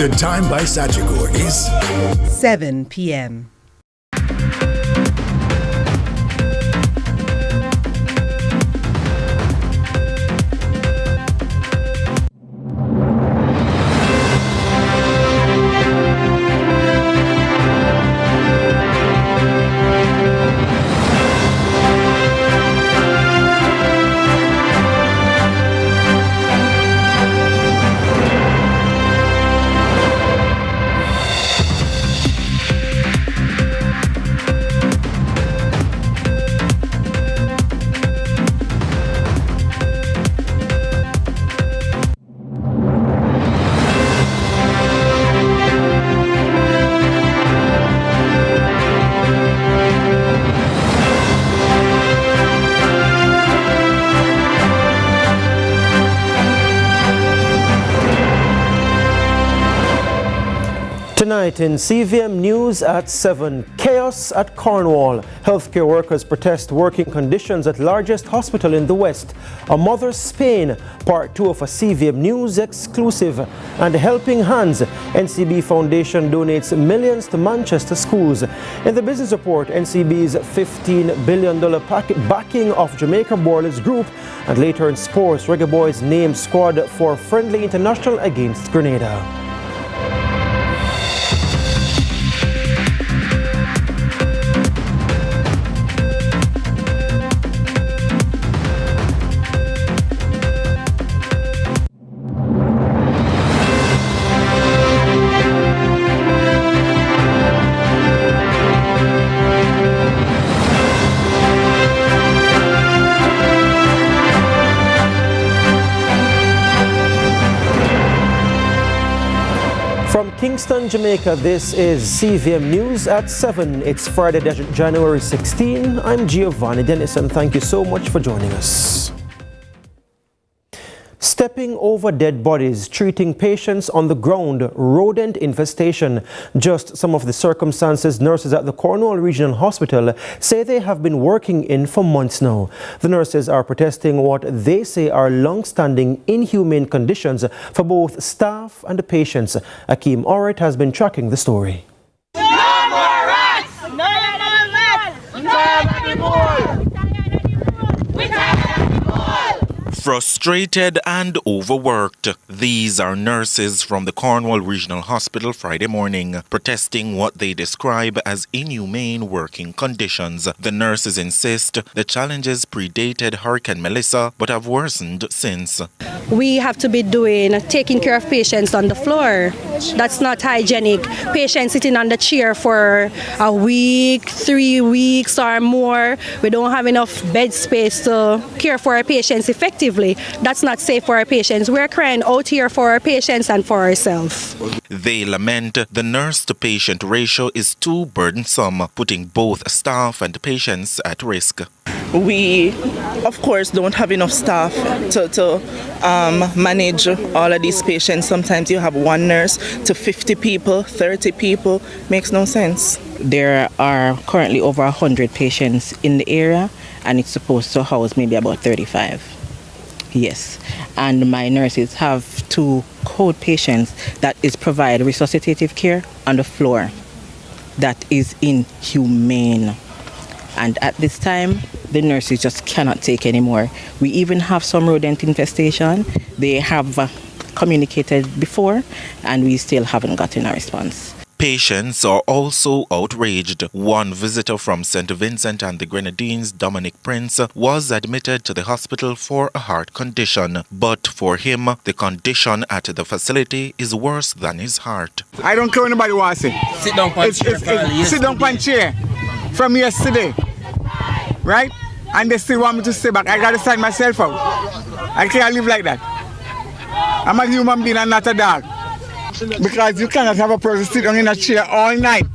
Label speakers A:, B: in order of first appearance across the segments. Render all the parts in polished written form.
A: The time by Sagicor is
B: 7 p.m.
C: Tonight in CVM News at 7, chaos at Cornwall. Healthcare workers protest working conditions at largest hospital in the West. A mother's pain, part 2 of a CVM News exclusive. And Helping Hands, NCB Foundation donates millions to Manchester schools. In the business report, NCB's $15 billion backing of Jamaica Brawlers Group. And later in sports, Reggae Boys named squad for friendly international against Grenada. From Kingston, Jamaica, this is CVM News at 7. It's Friday, January 16. I'm Giovanni Dennison. Thank you so much for joining us. Stepping over dead bodies, treating patients on the ground, rodent infestation. Just some of the circumstances nurses at the Cornwall Regional Hospital say they have been working in for months now. The nurses are protesting what they say are long-standing inhumane conditions for both staff and the patients. Akeem Oret has been tracking the story.
D: No more rats! No more rats! We tired anymore! We tired anymore!
E: Frustrated and overworked, these are nurses from the Cornwall Regional Hospital Friday morning, protesting what they describe as inhumane working conditions. The nurses insist the challenges predated Hurricane Melissa but have worsened since.
F: We have to be taking care of patients on the floor. That's not hygienic. Patients sitting on the chair for a week, 3 weeks or more. We don't have enough bed space to care for our patients effectively. That's not safe for our patients. We're crying out here for our patients and for ourselves.
E: They lament the nurse-to-patient ratio is too burdensome, putting both staff and patients at risk.
G: We, of course, don't have enough staff to manage all of these patients. Sometimes you have one nurse to 50 people, 30 people. Makes no sense.
H: There are currently over 100 patients in the area, and it's supposed to house maybe about 35. Yes, and my nurses have 2 code patients that is provide resuscitative care on the floor. That is inhumane. And at this time, the nurses just cannot take anymore. We even have some rodent infestation. They have communicated before, and we still haven't gotten a response.
E: Patients are also outraged. One visitor from St. Vincent and the Grenadines, Dominic Prince, was admitted to the hospital for a heart condition. But for him, the condition at the facility is worse than his heart.
I: I don't care what anybody wants to say.
J: Sit down on chair.
I: Sit down on chair from yesterday. Right? And they still want me to stay back. I got to sign myself out. I can't live like that. I'm a human being and not a dog. Because you cannot have a person sit down in a chair all night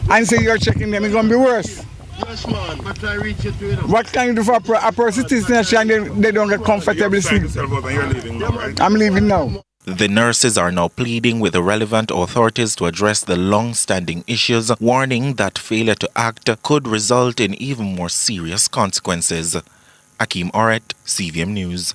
I: and say you're checking them. It's going to be worse.
K: Yes, man. But I reach it to it.
I: What can you do for a person sitting in a chair and they don't get comfortable sleep?
K: You're leaving now, right?
I: I'm leaving now.
E: The nurses are now pleading with the relevant authorities to address the long-standing issues, warning that failure to act could result in even more serious consequences. Akeem Oret, CVM News.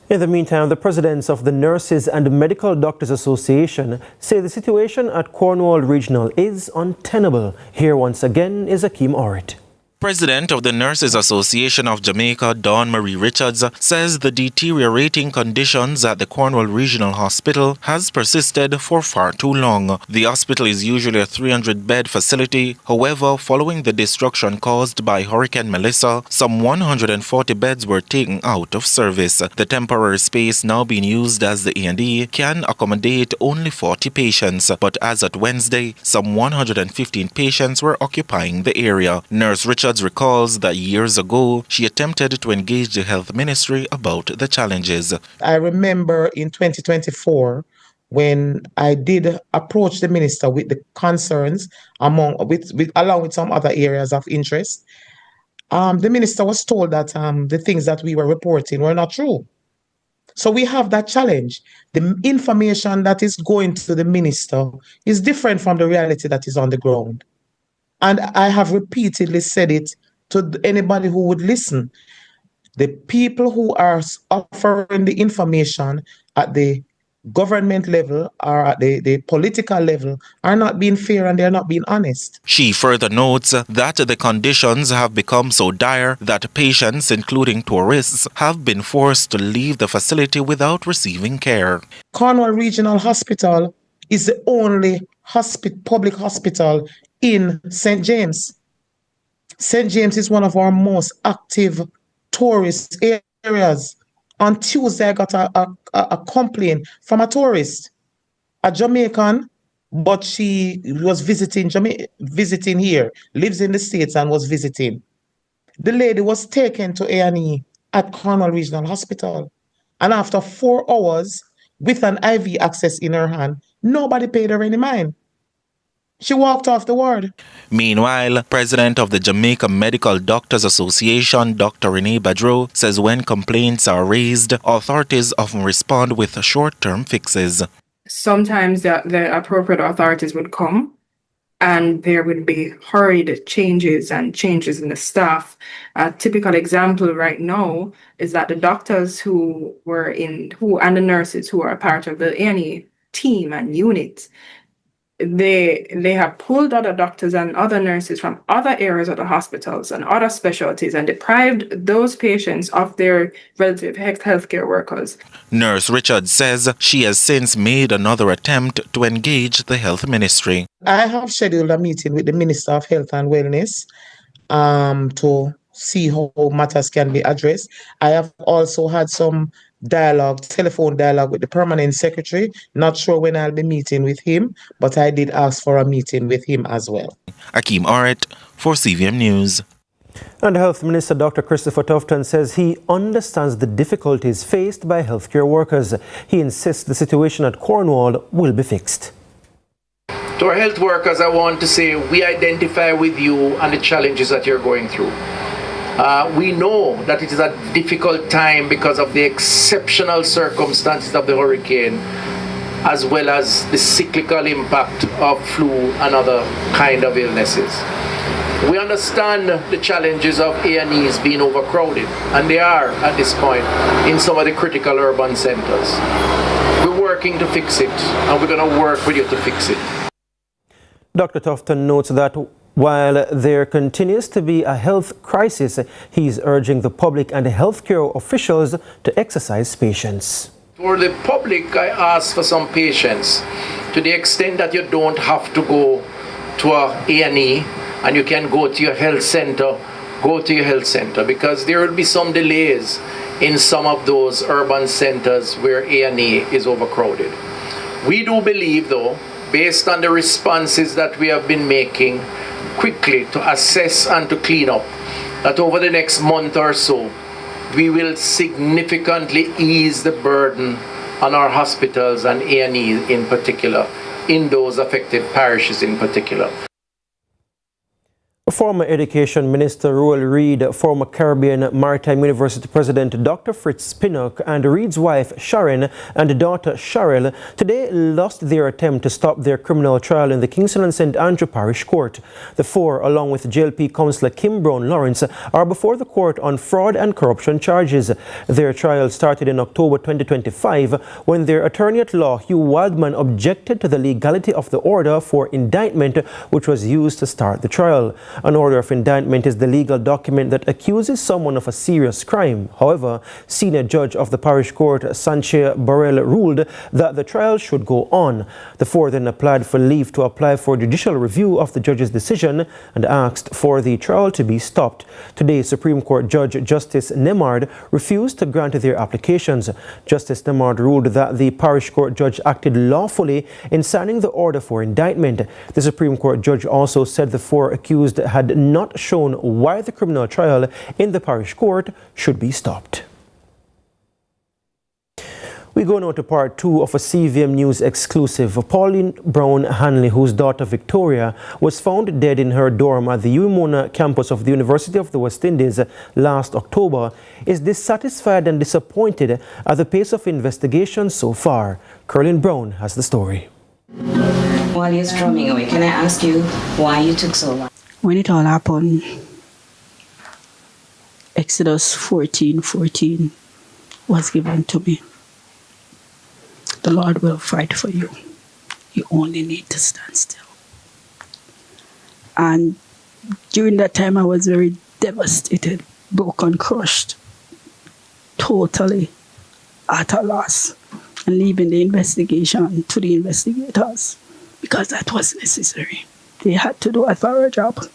C: In the meantime, the presidents of the Nurses and Medical Doctors Association say the situation at Cornwall Regional is untenable. Here once again is Akeem Orit.
E: President of the Nurses Association of Jamaica, Dawn Marie Richards, says the deteriorating conditions at the Cornwall Regional Hospital has persisted for far too long. The hospital is usually a 300-bed facility. However, following the destruction caused by Hurricane Melissa, some 140 beds were taken out of service. The temporary space now being used as the A&E can accommodate only 40 patients, but as at Wednesday, some 115 patients were occupying the area. Nurse Richards recalls that years ago, she attempted to engage the health ministry about the challenges.
J: I remember in 2024 when I did approach the minister with the concerns along with some other areas of interest. The minister was told that the things that we were reporting were not true. So we have that challenge. The information that is going to the minister is different from the reality that is on the ground. And I have repeatedly said it to anybody who would listen. The people who are offering the information at the government level or at the political level are not being fair and they're not being honest.
E: She further notes that the conditions have become so dire that patients, including tourists, have been forced to leave the facility without receiving care.
J: Cornwall Regional Hospital is the only public hospital in St. James. St. James is one of our most active tourist areas. On Tuesday, I got a complaint from a tourist, a Jamaican, but she was visiting here, lives in the States and was visiting. The lady was taken to A&E at Cornwall Regional Hospital. And after 4 hours, with an IV access in her hand, nobody paid her any mind. She walked off the ward.
E: Meanwhile, President of the Jamaica Medical Doctors Association, Dr. Renee Badreau, says when complaints are raised, authorities often respond with short-term fixes.
L: Sometimes the appropriate authorities would come and there would be hurried changes and changes in the staff. A typical example right now is that the doctors and the nurses who are part of the A&E team and unit, they have pulled other doctors and other nurses from other areas of the hospitals and other specialties and deprived those patients of their relative healthcare workers.
E: Nurse Richards says she has since made another attempt to engage the health ministry.
J: I have scheduled a meeting with the Minister of Health and Wellness to see how matters can be addressed. I have also had some telephone dialogue with the permanent secretary. Not sure when I'll be meeting with him, but I did ask for a meeting with him as well.
E: Akeem Orit for CVM News.
C: And Health Minister Dr. Christopher Tufton says he understands the difficulties faced by healthcare workers. He insists the situation at Cornwall will be fixed.
M: To our health workers, I want to say we identify with you and the challenges that you're going through. We know that it is a difficult time because of the exceptional circumstances of the hurricane, as well as the cyclical impact of flu and other kind of illnesses. We understand the challenges of A&Es being overcrowded, and they are at this point in some of the critical urban centers. We're working to fix it, and we're going to work with you to fix it.
C: Dr. Tufton notes that while there continues to be a health crisis, he is urging the public and healthcare officials to exercise patience.
M: For the public, I ask for some patience to the extent that you don't have to go to a A&E and you can go to your health center, because there will be some delays in some of those urban centers where A&E is overcrowded. We do believe, though, based on the responses that we have been making quickly to assess and to clean up, that over the next month or so, we will significantly ease the burden on our hospitals and A&E in particular, in those affected parishes in particular.
C: Former Education Minister Roel Reid, former Caribbean Maritime University President Dr. Fritz Pinnock, and Reid's wife Sharon and daughter Cheryl today lost their attempt to stop their criminal trial in the Kingston and St. Andrew Parish Court. The four, along with JLP Councillor Kim Brown Lawrence, are before the court on fraud and corruption charges. Their trial started in October 2025 when their attorney-at-law Hugh Wildman objected to the legality of the order for indictment which was used to start the trial. An order of indictment is the legal document that accuses someone of a serious crime. However, senior judge of the parish court, Sanche Burrell, ruled that the trial should go on. The four then applied for leave to apply for judicial review of the judge's decision and asked for the trial to be stopped. Today, Supreme Court Judge Justice Nemard refused to grant their applications. Justice Nemard ruled that the parish court judge acted lawfully in signing the order for indictment. The Supreme Court judge also said the four accused had not shown why the criminal trial in the parish court should be stopped. We go now to part 2 of a CVM News exclusive. Pauline Brown Hanley, whose daughter Victoria was found dead in her dorm at the UMONA campus of the University of the West Indies last October, is dissatisfied and disappointed at the pace of investigation so far. Caroline Brown has the story.
N: While you're strumming away, can I ask you why you took so long?
O: When it all happened, Exodus 14:14 was given to me. The Lord will fight for you. You only need to stand still. And during that time, I was very devastated, broken, crushed, totally at a loss, and leaving the investigation to the investigators because that was necessary. They had to do a thorough job.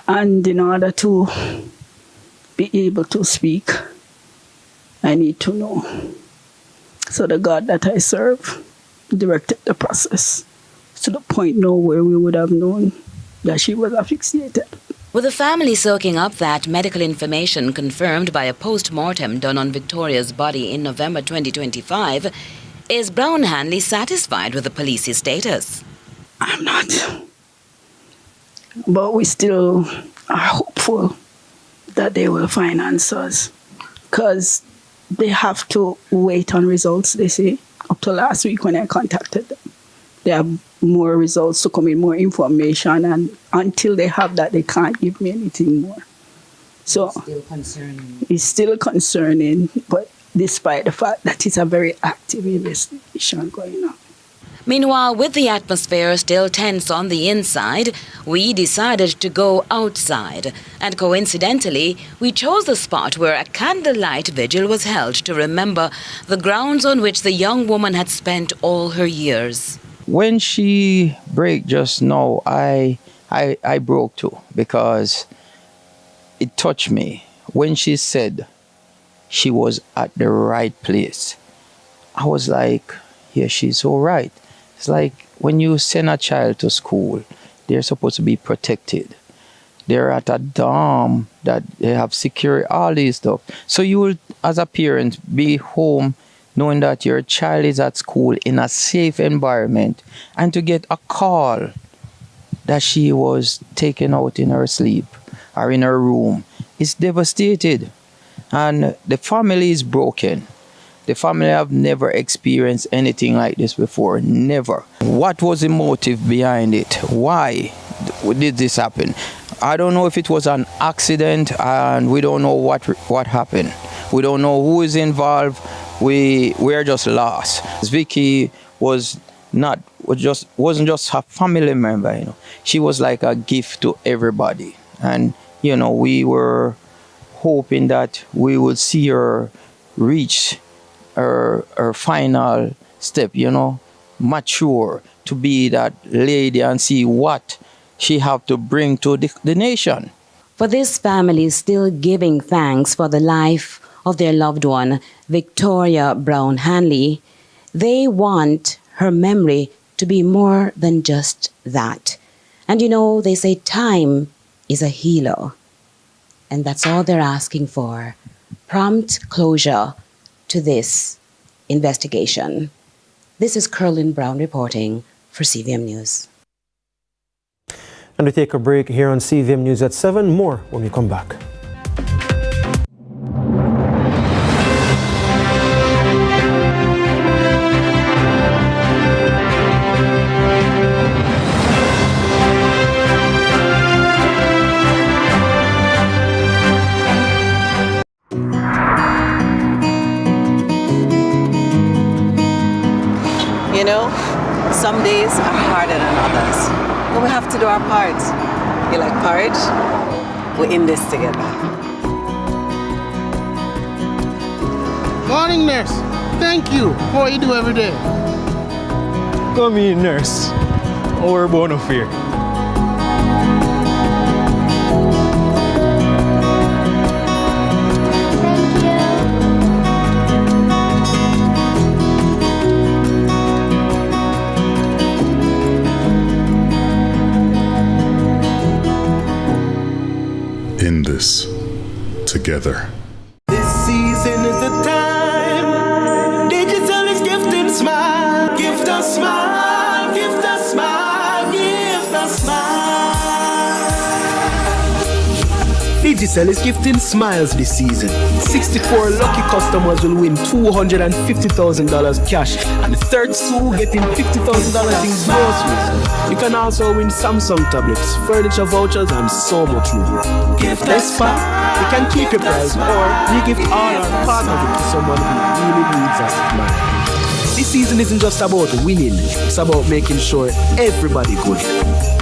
O: And in order to be able to speak, I need to know. So the God that I serve directed the process to the point now where we would have known that she was asphyxiated.
N: With the family soaking up that medical information confirmed by a post-mortem done on Victoria's body in November 2025, is Brown Hanley satisfied with the police's status?
O: I'm not. But we still are hopeful that they will find answers, because they have to wait on results, they say. Up to last week when I contacted them, they have more results to come in, more information, and until they have that, they can't give me anything more. So it's still concerning, but despite the fact that it's a very active investigation going on.
N: Meanwhile, with the atmosphere still tense on the inside, we decided to go outside. And coincidentally, we chose the spot where a candlelight vigil was held to remember the grounds on which the young woman had spent all her years.
P: When she broke just now, I broke too, because it touched me. When she said she was at the right place, I was like, yeah, she's so right. It's like when you send a child to school, they're supposed to be protected. They're at a dorm that they have security, all these stuff. So you will, as a parent, be home knowing that your child is at school in a safe environment, and to get a call that she was taken out in her sleep or in her room, it's devastated. And the family is broken. The family have never experienced anything like this before, never. What was the motive behind it? Why did this happen? I don't know if it was an accident, and we don't know what happened. We don't know who is involved. We're just lost. Vicky wasn't just a family member, you know. She was like a gift to everybody. And, you know, we were hoping that we would see her reach her final step, you know, mature, to be that lady and see what she have to bring to the nation.
N: For this family still giving thanks for the life of their loved one, Victoria Brown Hanley, they want her memory to be more than just that. And you know, they say time is a healer. And that's all they're asking for. Prompt closure to this investigation. This is Caroline Brown reporting for CVM News.
C: And we take a break here on CVM News at 7. More when we come back.
Q: You know, some days are harder than others, but we have to do our part. You like porridge? We're in this together.
R: Morning, nurse. Thank you for what you do every day.
S: Come in, nurse. Our bona fide.
A: In this together.
T: This season is the time. Digital is gifting smile. Gift a smile. Gift a smile. Gift a smile. Digicel is gifting smiles this season. 64 lucky customers will win $250,000 cash, and the third two getting $50,000 in groceries. You can also win Samsung tablets, furniture vouchers, and so much more. Best part, you can keep your prize or re-gift all or part of it to someone who really needs a smile. This season isn't just about winning, it's about making sure everybody good.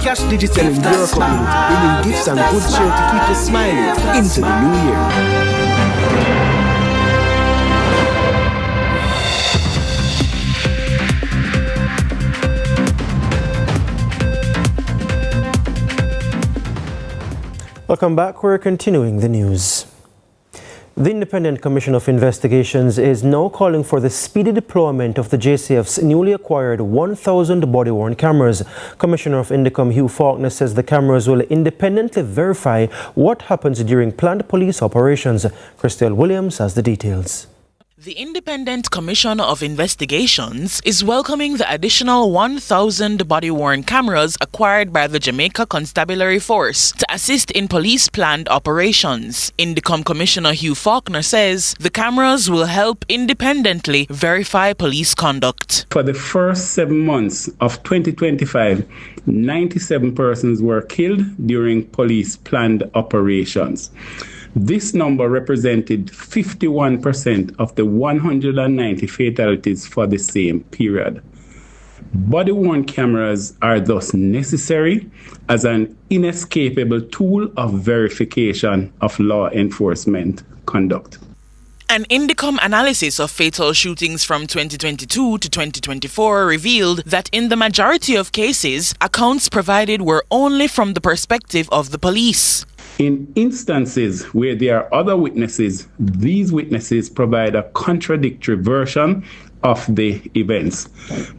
T: Cash Digital in your community, bringing gifts and good cheer to keep you smiling into the new year.
C: Welcome back. We're continuing the news. The Independent Commission of Investigations is now calling for the speedy deployment of the JCF's newly acquired 1,000 body-worn cameras. Commissioner of Indicom Hugh Faulkner says the cameras will independently verify what happens during planned police operations. Christelle Williams has the details.
U: The Independent Commission of Investigations is welcoming the additional 1,000 body-worn cameras acquired by the Jamaica Constabulary Force to assist in police planned operations. Indicom Commissioner Hugh Faulkner says the cameras will help independently verify police conduct.
V: For the first 7 months of 2025, 97 persons were killed during police planned operations. This number represented 51% of the 190 fatalities for the same period. Body-worn cameras are thus necessary as an inescapable tool of verification of law enforcement conduct.
U: An Indicom analysis of fatal shootings from 2022 to 2024 revealed that in the majority of cases, accounts provided were only from the perspective of the police.
V: In instances where there are other witnesses, these witnesses provide a contradictory version of the events.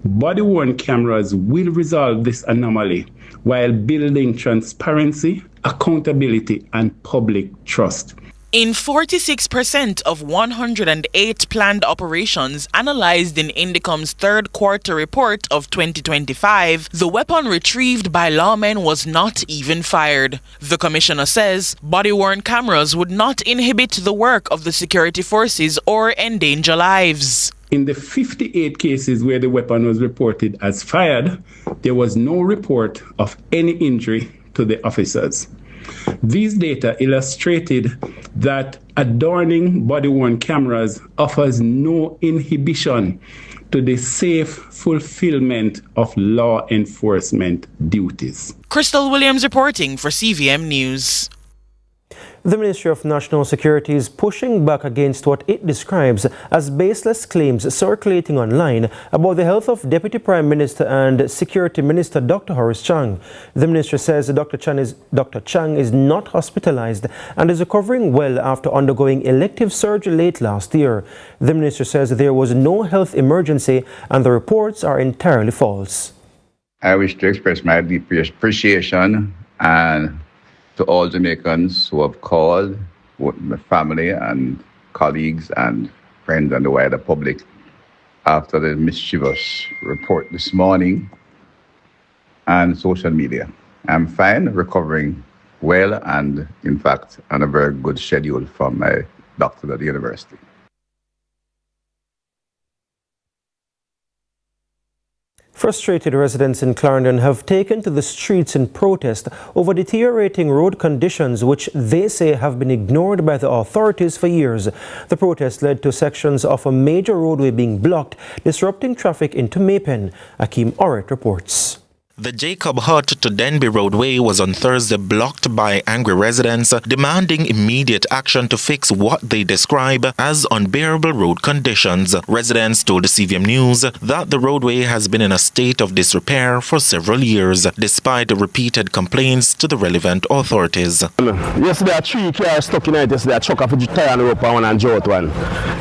V: Body-worn cameras will resolve this anomaly while building transparency, accountability, and public trust.
U: In 46% of 108 planned operations analyzed in Indicom's third quarter report of 2025, the weapon retrieved by lawmen was not even fired. The commissioner says body-worn cameras would not inhibit the work of the security forces or endanger lives.
V: In the 58 cases where the weapon was reported as fired, there was no report of any injury to the officers. These data illustrated that adorning body-worn cameras offers no inhibition to the safe fulfillment of law enforcement duties.
U: Crystal Williams reporting for CVM News.
C: The Ministry of National Security is pushing back against what it describes as baseless claims circulating online about the health of Deputy Prime Minister and Security Minister Dr. Horace Chang. The ministry says Dr. Chang is not hospitalized and is recovering well after undergoing elective surgery late last year. The ministry says there was no health emergency and the reports are entirely false.
W: I wish to express my deep appreciation and to all Jamaicans who have called, my family and colleagues and friends and the wider public after the mischievous report this morning and social media. I'm fine, recovering well, and in fact, on a very good schedule from my doctor at the university.
C: Frustrated residents in Clarendon have taken to the streets in protest over deteriorating road conditions which they say have been ignored by the authorities for years. The protest led to sections of a major roadway being blocked, disrupting traffic into Maypen. Akeem Oret reports.
E: The Jacob Hut to Denby roadway was on Thursday blocked by angry residents demanding immediate action to fix what they describe as unbearable road conditions. Residents told the CVM News that the roadway has been in a state of disrepair for several years, despite repeated complaints to the relevant authorities.
B: Yesterday, 3 cars stuck in it. Yesterday, a truck of a tire on the rope and one and Jot one.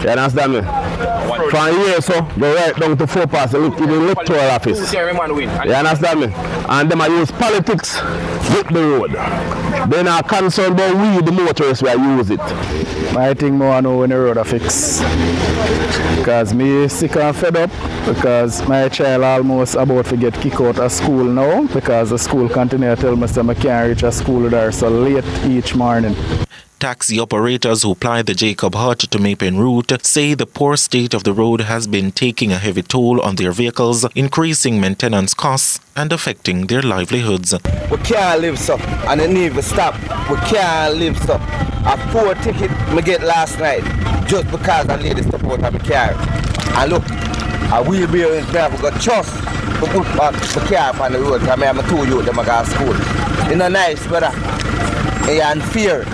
B: You understand me? From here, so go right down to 4 past the electoral office. You understand me? And them I use politics with the road. They're not concerned about we, the motorists, who use it.
D: I think more I know when the road are fixed. Because me sick and fed up because my child almost about to get kicked out of school now because the school continue to tell me that I can't reach a school there so late each morning.
E: Taxi operators who ply the Jacob Hut to Maypen route say the poor state of the road has been taking a heavy toll on their vehicles, increasing maintenance costs and affecting their livelihoods.
F: We can't live so, and it need to stop. We can't live so. A 4 ticket I get last night just because I lady step out of my car. And look, a wheelbarrow in there, we got trust to put back the car on the road because I have 2 youth that go to school. It's not nice, brother. And fear.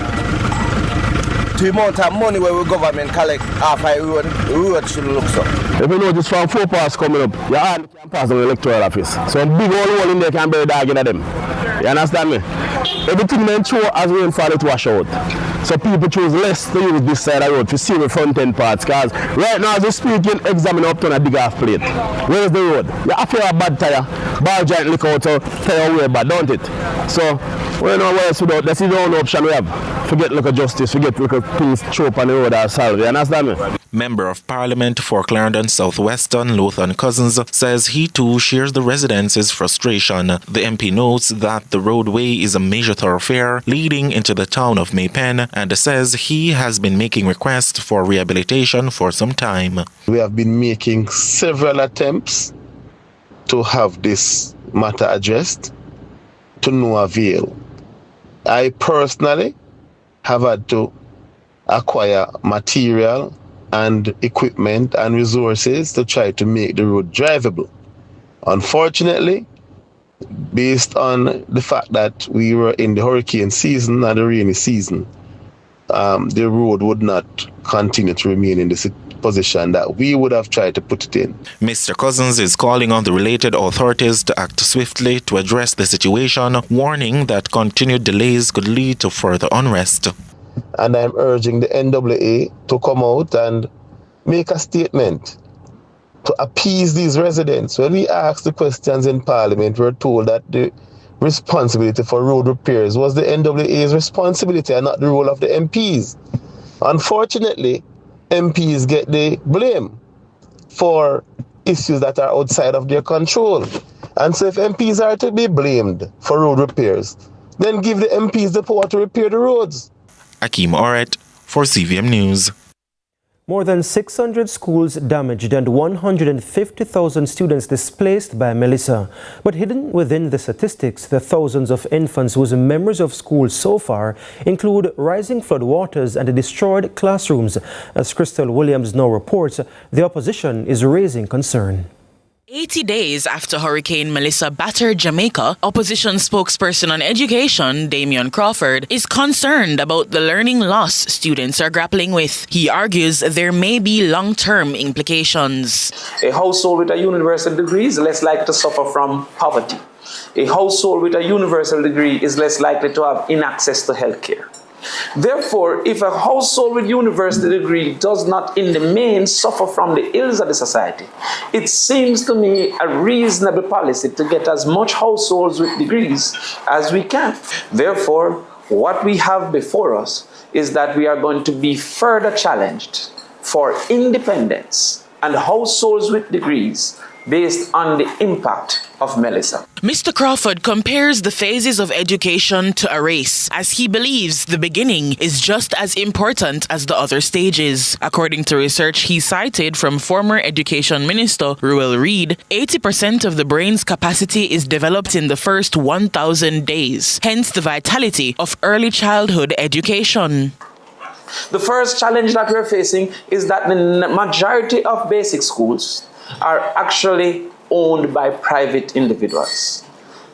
F: The amount of money where the government collect off the road should look so.
B: If you notice from 4 pass coming up, you hardly can pass the electoral office. So a big old hole in there can bury dog in them. You understand me? Everything they throw as rainfall it wash out. So people choose less to use this side of the road to see the front end parts. Because right now as we speak, you examine up to a dig off plate. Where's the road? You have to have a bad tire. Ball giant lick out so tire away bad, don't it? So we don't know where else without. That's the only option we have. Forget local justice, forget local things throw up on the road ourselves. You understand me?
E: Member of Parliament for Clarendon Southwestern, Lothan Cousins, says he too shares the residents' frustration. The MP notes that the roadway is a major thoroughfare leading into the town of Maypen and says he has been making requests for rehabilitation for some time.
X: We have been making several attempts to have this matter addressed to no avail. I personally have had to acquire material and equipment and resources to try to make the road drivable. Unfortunately, based on the fact that we were in the hurricane season and the rainy season, the road would not continue to remain in the position that we would have tried to put it in.
E: Mr. Cousins is calling on the related authorities to act swiftly to address the situation, warning that continued delays could lead to further unrest.
X: And I'm urging the NAA to come out and make a statement to appease these residents. When we asked the questions in Parliament, we were told that the responsibility for road repairs was the NAA's responsibility and not the role of the MPs. Unfortunately, MPs get the blame for issues that are outside of their control. And so if MPs are to be blamed for road repairs, then give the MPs the power to repair the roads.
E: Akeem Oret for CVM News.
C: More than 600 schools damaged and 150,000 students displaced by Melissa. But hidden within the statistics, the thousands of infants whose memories of school so far include rising floodwaters and destroyed classrooms. As Crystal Williams now reports, the opposition is raising concern.
U: 80 days after Hurricane Melissa battered Jamaica, opposition spokesperson on education, Damian Crawford, is concerned about the learning loss students are grappling with. He argues there may be long-term implications.
Y: A household with a universal degree is less likely to suffer from poverty. A household with a universal degree is less likely to have inaccess to healthcare. Therefore, if a household with university degree does not in the main suffer from the ills of the society, it seems to me a reasonable policy to get as much households with degrees as we can. Therefore, what we have before us is that we are going to be further challenged for independence and households with degrees based on the impact of Melissa.
U: Mr. Crawford compares the phases of education to a race, as he believes the beginning is just as important as the other stages. According to research he cited from former Education Minister Ruel Reid, 80% of the brain's capacity is developed in the first 1,000 days, hence the vitality of early childhood education.
Y: The first challenge that we're facing is that the majority of basic schools are actually owned by private individuals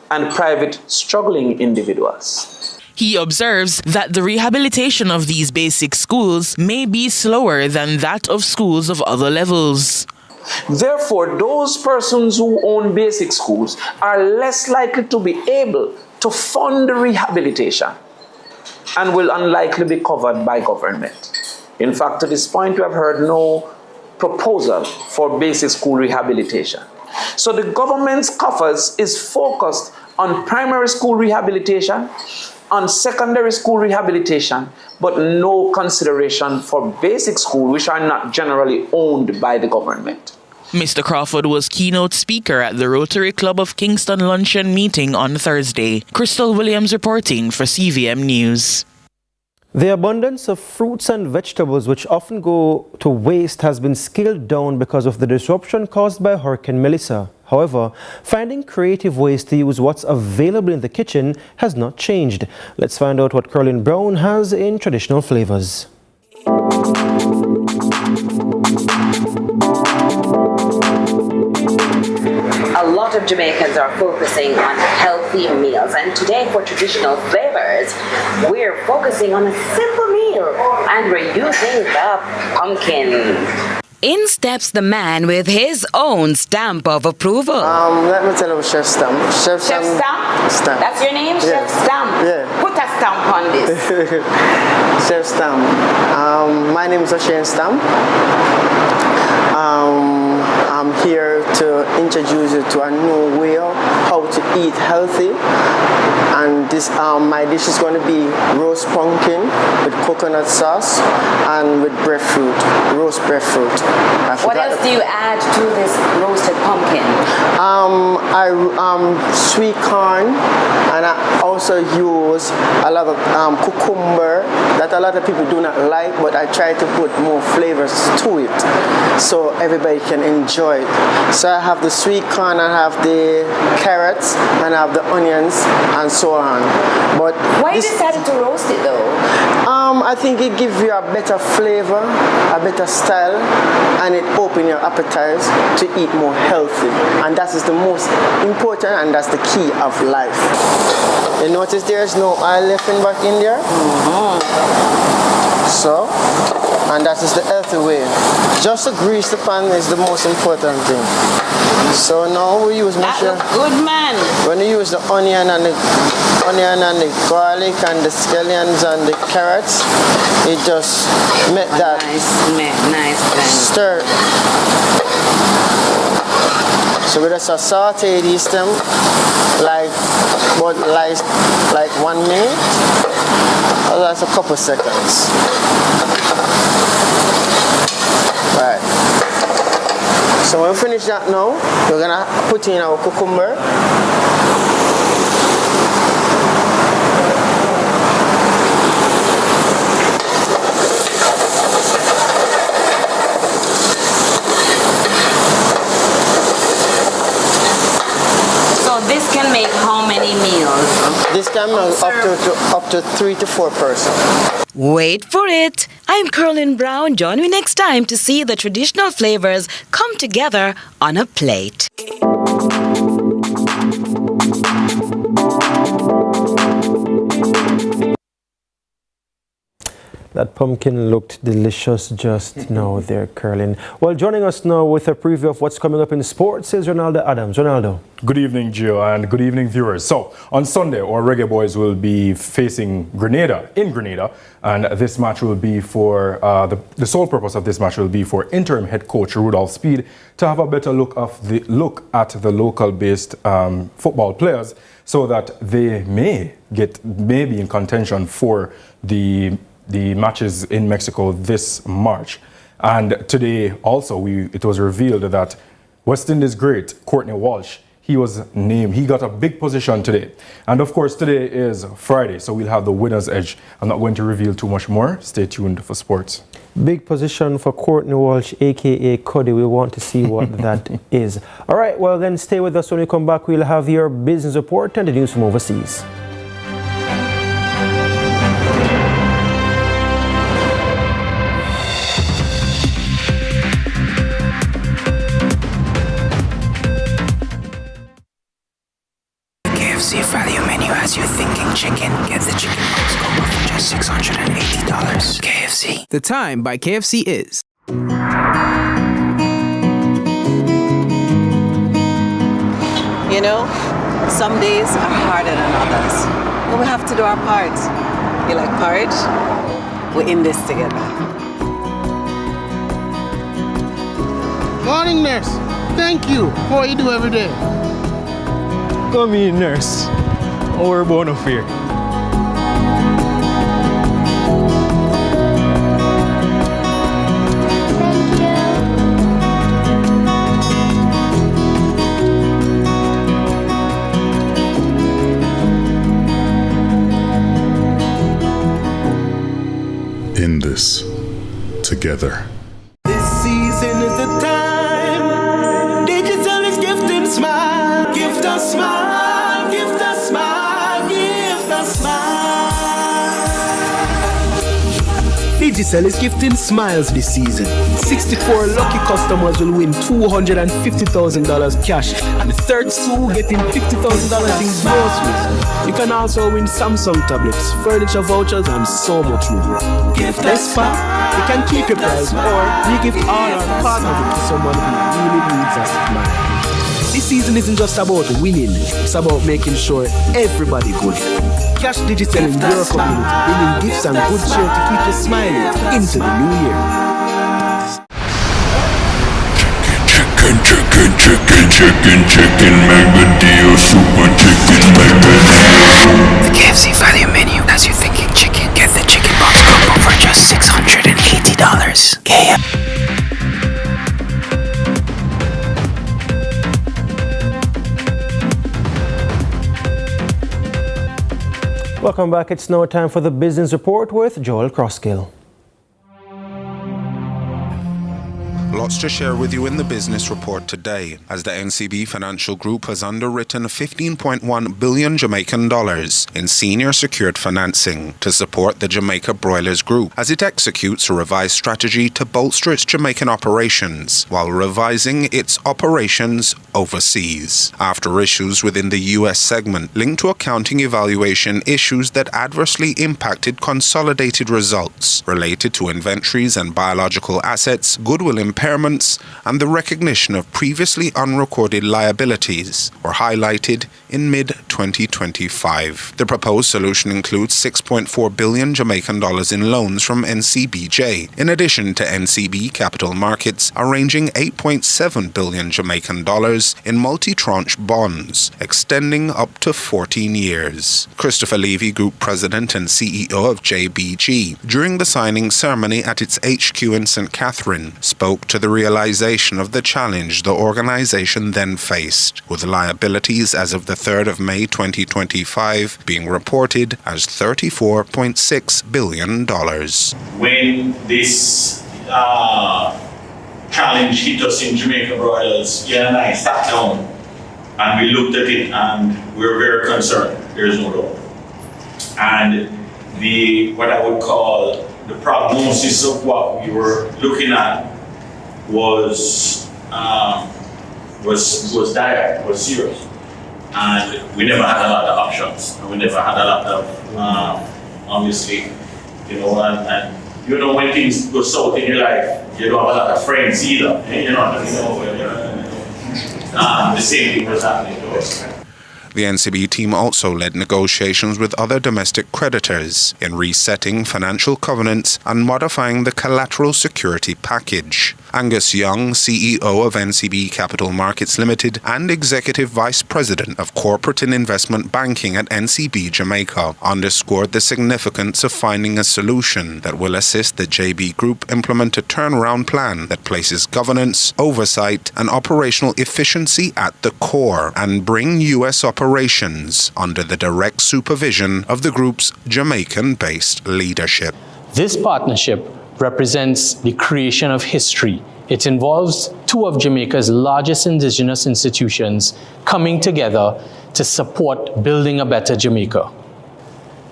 Y: and private struggling individuals.
U: He observes that the rehabilitation of these basic schools may be slower than that of schools of other levels.
Y: Therefore, those persons who own basic schools are less likely to be able to fund the rehabilitation and will unlikely be covered by government. In fact, to this point, we have heard no proposal for basic school rehabilitation. So the government's coffers is focused on primary school rehabilitation, on secondary school rehabilitation, but no consideration for basic school, which are not generally owned by the government.
U: Mr. Crawford was keynote speaker at the Rotary Club of Kingston luncheon meeting on Thursday. Crystal Williams reporting for CVM News.
C: The abundance of fruits and vegetables which often go to waste has been scaled down because of the disruption caused by Hurricane Melissa. However, finding creative ways to use what's available in the kitchen has not changed. Let's find out what Caroline Brown has in traditional flavors.
N: A lot of Jamaicans are focusing on healthy meals, and today for traditional flavors, we're focusing on a simple meal, and we're using the pumpkin. In steps the man with his own stamp of approval.
G: Let me tell you, Chef Stamp. Chef Stamp? Stamp.
N: That's your name,
G: Yeah.
N: Chef Stamp?
G: Yeah.
N: Put a stamp on this.
G: Chef Stamp. My name is O'Shane Stamp. I'm here to introduce you to a new way of how to eat healthy. And this, my dish is going to be roast pumpkin with coconut sauce and with breadfruit, roast breadfruit.
N: What else do you add to this roasted pumpkin?
G: Sweet corn, and I also use a lot of cucumber that a lot of people do not like, but I try to put more flavors to it so everybody can enjoy it. So I have the sweet corn, I have the carrots, and I have the onions, and so on. But
N: why you decided to roast it though?
G: I think it gives you a better flavor, a better style, and it opens your appetite to eat more healthy. And that is the most important, and that's the key of life. You notice there's no oil left in back in there? So, and that is the healthy way. Just to grease the pan is the most important thing. So now we use
N: good man.
G: When you use the onion and the garlic and the scallions and the carrots, it just make that
N: nice
G: stir. So we just saute these them like 1 minute. Oh, that's a couple seconds. Right. So when we finish that now, we're gonna put in our cucumber.
N: So this can make how many meals?
G: This can make up to 3 to 4 persons.
N: Wait for it. I'm Caroline Brown. Join me next time to see the traditional flavors come together on a plate.
C: That pumpkin looked delicious just now there, Caroline. Well, joining us now with a preview of what's coming up in sports is Ronaldo Adams. Ronaldo.
H: Good evening, Gio, and good evening, viewers. So, on Sunday, our Reggae Boys will be facing Grenada, in Grenada, and this match will be for, the sole purpose of this match will be for interim head coach Rudolph Speed to have a better look at the local-based football players so that they may be in contention for the matches in Mexico this March. And today also it was revealed that West Indies great Courtney Walsh, he was named. He got a big position today. And of course, today is Friday, so we'll have the winner's edge. I'm not going to reveal too much more. Stay tuned for sports.
C: Big position for Courtney Walsh, a.k.a. Cuddy. We want to see what that is. All right, well then stay with us. When we come back, we'll have your business report and the news from overseas.
I: KFC value menu has you thinking chicken. Get the chicken box combo for just $680. KFC.
T: The time by KFC is.
Q: You know, some days are harder than others, but we have to do our part. You like porridge? We're in this together.
R: Morning, nurse. Thank you for what you do every day.
S: Come in, nurse. Our bon affair.
A: In this together.
T: This season is the time. Digital is gifting smile. Gift a smile. Gift a smile. Gift a smile. Digital is gifting smiles this season. 64 lucky customers will win $250,000 cash, and the third two getting $50,000 in groceries. You can also win Samsung tablets, furniture vouchers, and so much more. Best part, you can keep your prize, or you give all our partners to someone who really needs a smile. This season isn't just about winning, it's about making sure everybody good. Cash Digital in your community, bringing gifts and good cheer to keep you smiling into the new year.
I: Chicken, mega deal, super chicken, mega deal. The KFC value menu has you thinking chicken. Get the chicken box combo for just $680. KFC.
C: Welcome back. It's now time for the business report with Joel Crosskill.
J: Lots to share with you in the business report today, as the NCB Financial Group has underwritten $15.1 billion Jamaican dollars in senior secured financing to support the Jamaica Broilers Group as it executes a revised strategy to bolster its Jamaican operations while revising its operations overseas. After issues within the U.S. segment linked to accounting evaluation issues that adversely impacted consolidated results related to inventories and biological assets, goodwill impairments, and the recognition of previously unrecorded liabilities were highlighted in mid-2025. The proposed solution includes $6.4 billion Jamaican dollars in loans from NCBJ, in addition to NCB Capital Markets arranging $8.7 billion Jamaican dollars in multi-tranche bonds, extending up to 14 years. Christopher Levy, Group President and CEO of JBG, during the signing ceremony at its HQ in St. Catherine, spoke to the realization of the challenge the organization then faced, with liabilities as of the 3rd of May 2025 being reported as $34.6 billion.
K: When this challenge hit us in Jamaica Broilers, Ian and I sat down and we looked at it and we were very concerned, there's no doubt. And what I would call the prognosis of what we were looking at was dire, was serious, and we never had a lot of options, and we never had a lot of obviously, you know, and you know when things go south in your life, you don't have a lot of friends either, the same thing was happening to us.
J: The NCB team also led negotiations with other domestic creditors in resetting financial covenants and modifying the collateral security package. Angus Young, CEO of NCB Capital Markets Limited and Executive Vice President of Corporate and Investment Banking at NCB Jamaica, underscored the significance of finding a solution that will assist the JB Group implement a turnaround plan that places governance, oversight, and operational efficiency at the core and bring U.S. operations under the direct supervision of the group's Jamaican-based leadership.
L: This partnership represents the creation of history. It involves two of Jamaica's largest indigenous institutions coming together to support building a better Jamaica.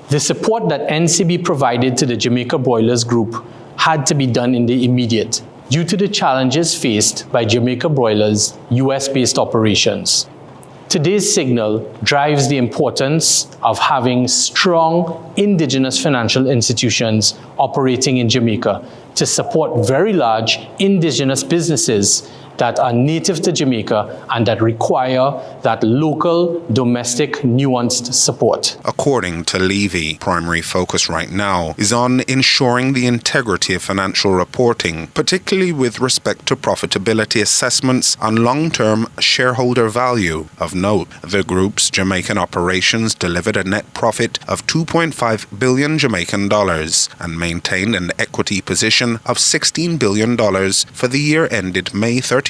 L: The support that NCB provided to the Jamaica Broilers Group had to be done in the immediate due to the challenges faced by Jamaica Broilers' US-based operations. Today's signal drives the importance of having strong indigenous financial institutions operating in Jamaica to support very large indigenous businesses that are native to Jamaica and that require that local, domestic, nuanced support.
J: According to Levy, primary focus right now is on ensuring the integrity of financial reporting, particularly with respect to profitability assessments and long-term shareholder value. Of note, the group's Jamaican operations delivered a net profit of 2.5 billion Jamaican dollars and maintained an equity position of $16 billion for the year ended May 31,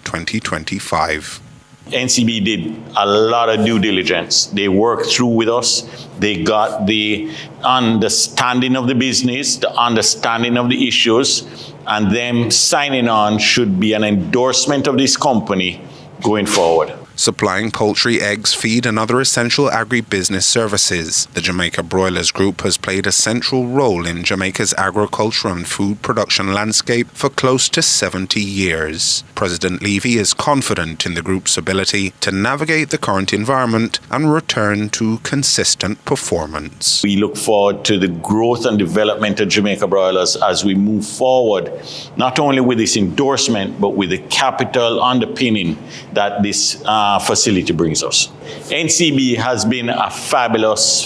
J: 2025.
K: NCB did a lot of due diligence. They worked through with us. They got the understanding of the business, the understanding of the issues, and them signing on should be an endorsement of this company going forward.
J: Supplying poultry, eggs, feed, and other essential agribusiness services, the Jamaica Broilers Group has played a central role in Jamaica's agriculture and food production landscape for close to 70 years. President Levy is confident in the group's ability to navigate the current environment and return to consistent performance.
K: We look forward to the growth and development of Jamaica Broilers as we move forward, not only with this endorsement, but with the capital underpinning that this facility brings us. NCB has been a fabulous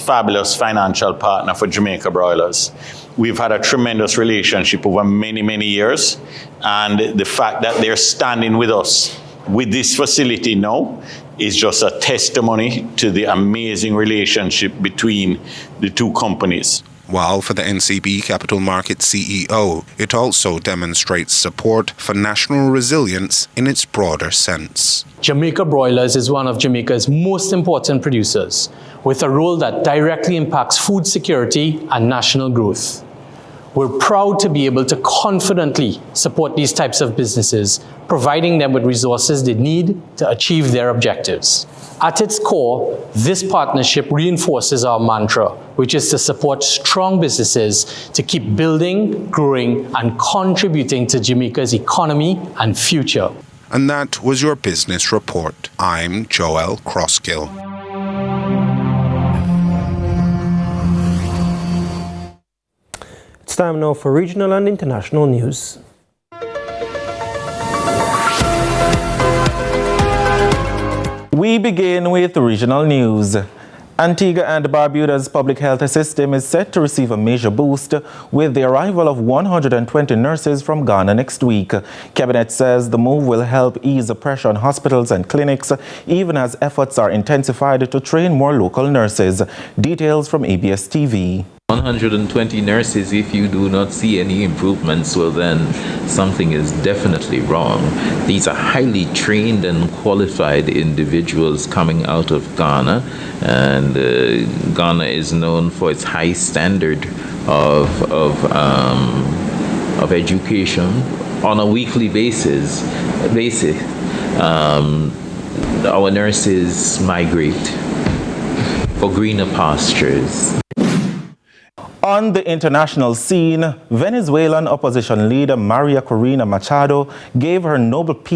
K: financial partner for Jamaica Broilers. We've had a tremendous relationship over many, many years, and the fact that they're standing with us with this facility now is just a testimony to the amazing relationship between the two companies.
J: While for the NCB Capital Markets CEO, it also demonstrates support for national resilience in its broader sense.
L: Jamaica Broilers is one of Jamaica's most important producers, with a role that directly impacts food security and national growth. We're proud to be able to confidently support these types of businesses, providing them with resources they need to achieve their objectives. At its core, this partnership reinforces our mantra, which is to support strong businesses to keep building, growing, and contributing to Jamaica's economy and future.
J: And that was your business report. I'm Joel Crosskill.
C: It's time now for regional and international news.
M: We begin with regional news. Antigua and Barbuda's public health system is set to receive a major boost with the arrival of 120 nurses from Ghana next week. Cabinet says the move will help ease the pressure on hospitals and clinics, even as efforts are intensified to train more local nurses. Details from ABS TV.
O: 120 nurses, if you do not see any improvements, well then something is definitely wrong. These are highly trained and qualified individuals coming out of Ghana, and Ghana is known for its high standard of education. On a weekly basis, our nurses migrate for greener pastures.
M: On the international scene, Venezuelan opposition leader Maria Corina Machado gave her Nobel Peace